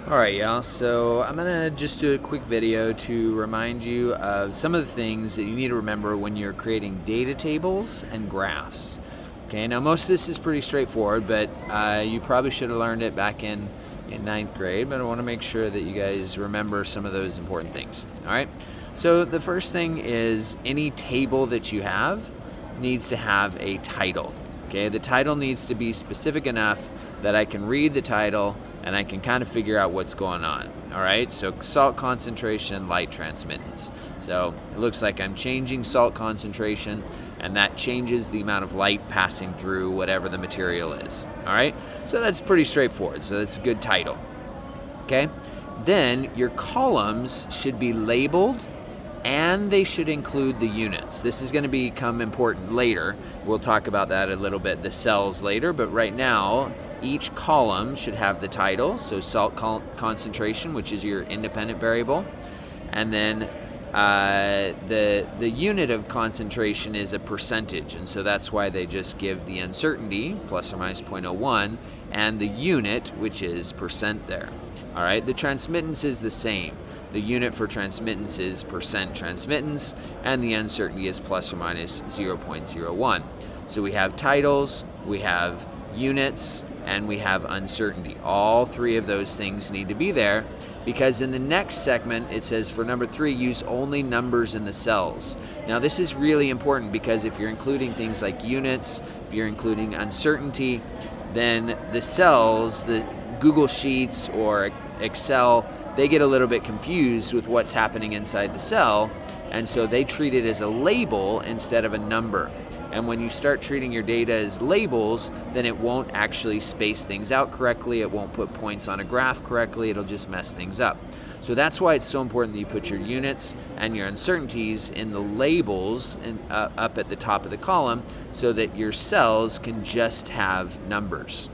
Alright y'all, so I'm going to just do a quick video to remind you of some of the things that you need to remember when you're creating data tables and graphs. Okay, now most of this is pretty straightforward, but you probably should have learned it back in ninth grade, but I want to make sure that you guys remember some of those important things. Alright, so the first thing is any table that you have needs to have a title. Okay, the title needs to be specific enough that I can read the title and I can kind of figure out what's going on. All right, so salt concentration, light transmittance. So it looks like I'm changing salt concentration, and that changes the amount of light passing through whatever the material is. All right, so that's pretty straightforward. So that's a good title. Okay, then your columns should be labeled and they should include the units. This is going to become important later. We'll talk about that a little bit, the cells later, but right now each column should have the title, so salt concentration, which is your independent variable, and then the unit of concentration is a percentage, and so that's why they just give the uncertainty, plus or minus 0.01, and the unit, which is percent there. All right, the transmittance is the same. The unit for transmittance is percent transmittance, and the uncertainty is plus or minus 0.01. So we have titles, we have units, and we have uncertainty. All three of those things need to be there, because in the next segment it says for number 3, use only numbers in the cells. Now this is really important, because if you're including things like units, if you're including uncertainty, then the cells, the Google Sheets or Excel, they get a little bit confused with what's happening inside the cell, and so they treat it as a label instead of a number. And when you start treating your data as labels, then it won't actually space things out correctly, it won't put points on a graph correctly, it'll just mess things up. So that's why it's so important that you put your units and your uncertainties in the labels and up at the top of the column, so that your cells can just have numbers.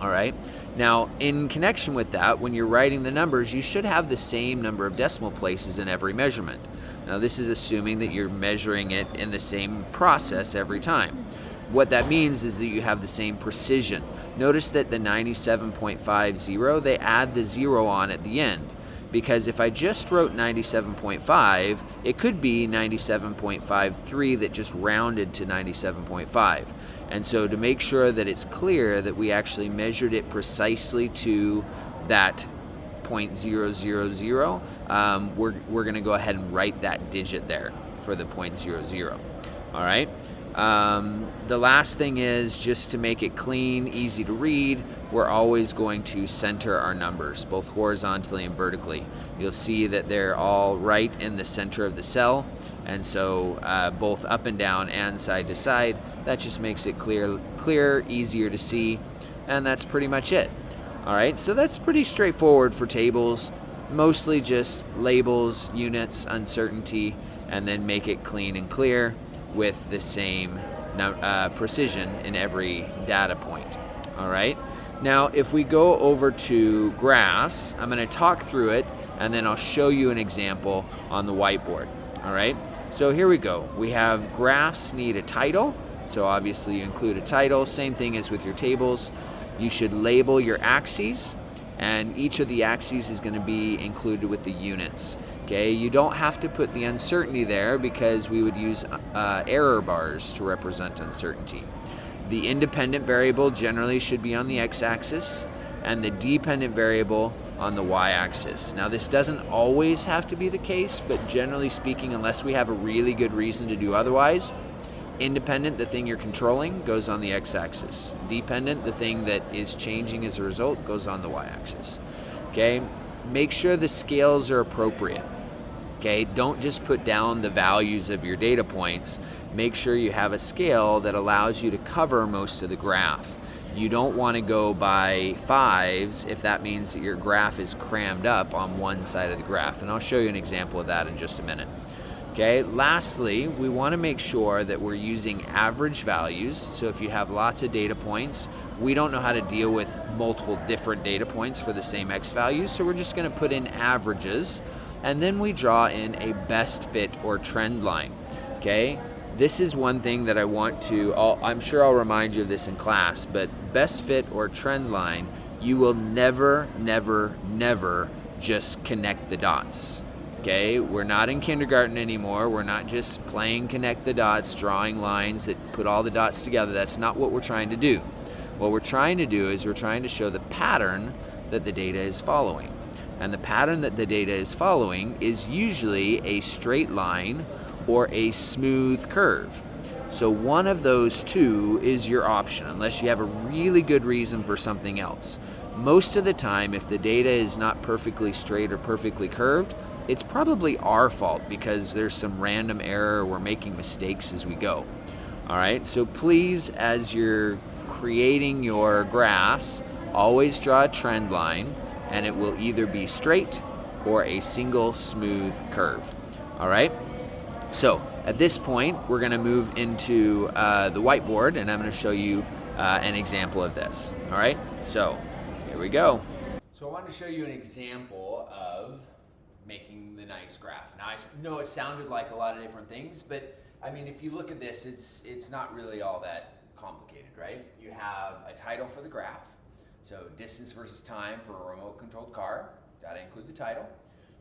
All right. Now, in connection with that, when you're writing the numbers, you should have the same number of decimal places in every measurement. Now, this is assuming that you're measuring it in the same process every time. What that means is that you have the same precision. Notice that the 97.50, they add the 0 on at the end, because if I just wrote 97.5, it could be 97.53 that just rounded to 97.5. And so to make sure that it's clear that we actually measured it precisely to that 0.000, we're going to go ahead and write that digit there for the 0.00. All right. The last thing is, just to make it clean, easy to read, we're always going to center our numbers, both horizontally and vertically. You'll see that they're all right in the center of the cell, and so both up and down and side to side. That just makes it clear, easier to see, and that's pretty much it. All right, so that's pretty straightforward for tables, mostly just labels, units, uncertainty, and then make it clean and clear with the same precision in every data point. All right. Now, if we go over to graphs, I'm going to talk through it, and then I'll show you an example on the whiteboard. All right. So here we go. We have graphs need a title. So obviously you include a title. Same thing as with your tables. You should label your axes, and each of the axes is going to be included with the units. Okay, you don't have to put the uncertainty there, because we would use error bars to represent uncertainty. The independent variable generally should be on the x-axis, and the dependent variable on the y-axis. Now this doesn't always have to be the case, but generally speaking, unless we have a really good reason to do otherwise, independent, the thing you're controlling, goes on the x-axis. Dependent, the thing that is changing as a result, goes on the y-axis. Okay, make sure the scales are appropriate. Okay, don't just put down the values of your data points. Make sure you have a scale that allows you to cover most of the graph. You don't want to go by 5s if that means that your graph is crammed up on one side of the graph, and I'll show you an example of that in just a minute. Okay, lastly, we want to make sure that we're using average values. So if you have lots of data points, we don't know how to deal with multiple different data points for the same x values, so we're just going to put in averages, and then we draw in a best fit or trend line. Okay, this is one thing that I want to, I'm sure I'll remind you of this in class, but best fit or trend line you will never, never, never just connect the dots. Okay, we're not in kindergarten anymore. We're not just playing connect the dots, drawing lines that put all the dots together. That's not what we're trying to do. What we're trying to do is we're trying to show the pattern that the data is following. And the pattern that the data is following is usually a straight line or a smooth curve. So one of those two is your option, unless you have a really good reason for something else. Most of the time, if the data is not perfectly straight or perfectly curved, it's probably our fault because there's some random error, we're making mistakes as we go. All right, so please, as you're creating your graphs, always draw a trend line, and it will either be straight or a single smooth curve. All right, so at this point, we're gonna move into the whiteboard, and I'm gonna show you an example of this. All right, so here we go. So I wanted to show you an example of making the nice graph. Now I know it sounded like a lot of different things, but I mean, if you look at this, it's not really all that complicated, right? You have a title for the graph. So distance versus time for a remote controlled car, gotta include the title.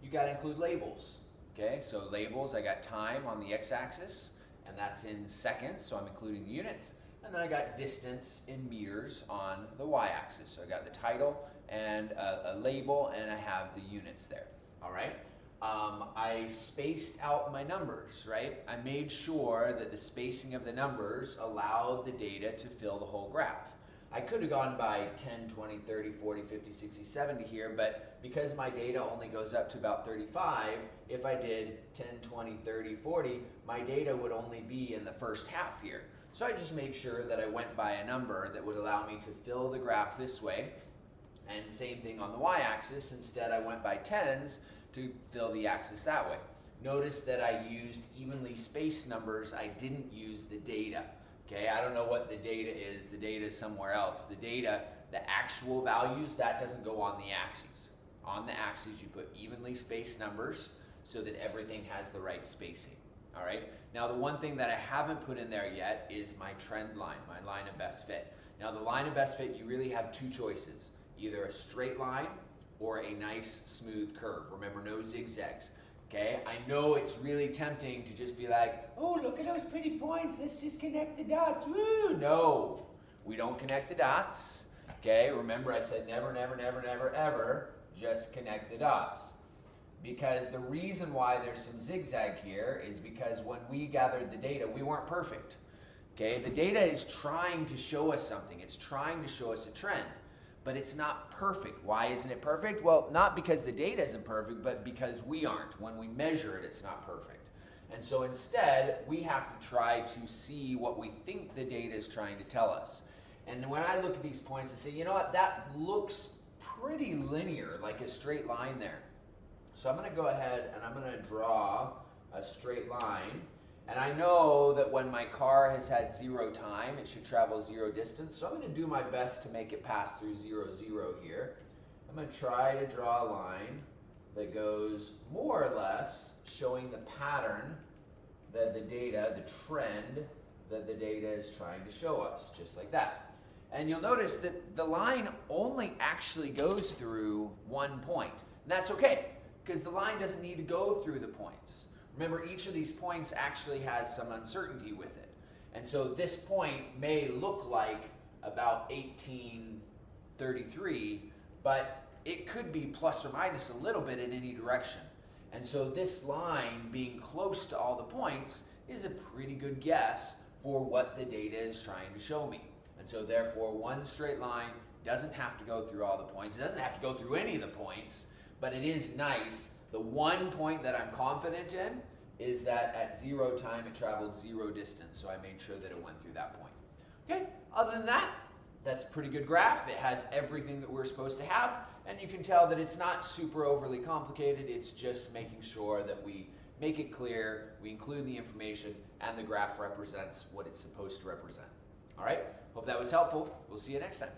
You gotta include labels, okay? So labels, I got time on the x-axis, and that's in seconds, so I'm including the units. And then I got distance in meters on the y-axis. So I got the title and a label, and I have the units there. All right, I spaced out my numbers, right? I made sure that the spacing of the numbers allowed the data to fill the whole graph. I could have gone by 10, 20, 30, 40, 50, 60, 70 here, but because my data only goes up to about 35, if I did 10, 20, 30, 40, my data would only be in the first half here. So I just made sure that I went by a number that would allow me to fill the graph this way. And same thing on the y-axis. Instead, I went by tens to fill the axis that way. Notice that I used evenly spaced numbers. I didn't use the data. Okay, I don't know what the data is. The data is somewhere else. The data, the actual values, that doesn't go on the axes. On the axes, you put evenly spaced numbers so that everything has the right spacing. All right. Now, the one thing that I haven't put in there yet is my trend line, my line of best fit. Now, the line of best fit, you really have two choices. Either a straight line or a nice smooth curve. Remember, no zigzags. Okay, I know it's really tempting to just be like, oh, look at those pretty points, let's just connect the dots, woo! No, we don't connect the dots. Okay, remember I said never, never, never, never, ever just connect the dots. Because the reason why there's some zigzag here is because when we gathered the data, we weren't perfect. Okay, the data is trying to show us something, it's trying to show us a trend. But it's not perfect. Why isn't it perfect? Well, not because the data isn't perfect, but because we aren't. When we measure it, it's not perfect. And so instead, we have to try to see what we think the data is trying to tell us. And when I look at these points, I say, you know what, that looks pretty linear, like a straight line there. So I'm gonna go ahead and I'm gonna draw a straight line. And I know that when my car has had 0 time, it should travel 0 distance. So I'm going to do my best to make it pass through 0, 0 here. I'm going to try to draw a line that goes more or less showing the pattern that the data, the trend that the data is trying to show us, just like that. And you'll notice that the line only actually goes through one point. And that's okay, because the line doesn't need to go through the points. Remember, each of these points actually has some uncertainty with it. And so this point may look like about 1833, but it could be plus or minus a little bit in any direction. And so this line being close to all the points is a pretty good guess for what the data is trying to show me. And so therefore, one straight line doesn't have to go through all the points. It doesn't have to go through any of the points, but it is nice. The one point that I'm confident in is that at 0 time it traveled 0 distance, so I made sure that it went through that point. Okay, other than that, that's a pretty good graph. It has everything that we're supposed to have, and you can tell that it's not super overly complicated. It's just making sure that we make it clear, we include the information, and the graph represents what it's supposed to represent. All right, hope that was helpful. We'll see you next time.